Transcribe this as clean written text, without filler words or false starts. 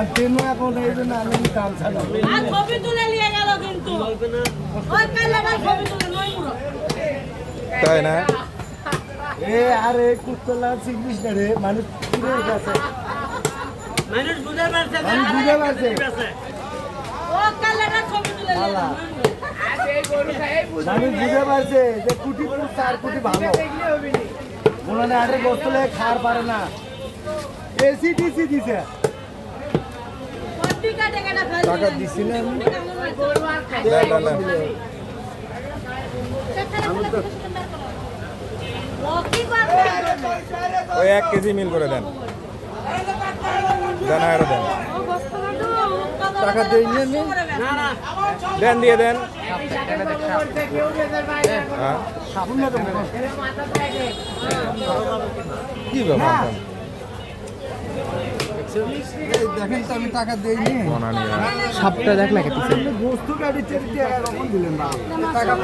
আর তেন এখন এই জন্য আমি কাল ছাড়া আর ছবি তুলে নিয়ে গেল কিন্তু ওই কালাটা ছবি তুলে নই পুরো তাই না? এ আরে কুত্তলা চিকিস না রে মানুষ কিরে গেছে মানুষ বুঝে পারছে আমি বুঝে পারছি ও কালাটা ছবি তুলে নিয়ে আলা। গেল মানুষ বুঝে পারছে যে কুটি পুরো 4 কোটি ভালো মনে আরে বসলে খার পারে না এসি ডিসি দিছে কোটি কাটে কাটা ফেল টাকা দিছি না আমি? ও কি করবে ওই 1 কেজি মিল করে দেন, দেন আরো দেন, টাকা দেই না নি? না না দেন দিয়ে দেন। হ্যাঁ সাপুন না তো কি ব্যাপার? দেখেন তো আমি টাকা দেইনি বনানি সাপটা দেখ না কেটে বস্তু গাড়ি চেয়ে টাকা কখন দিলেন না টাকা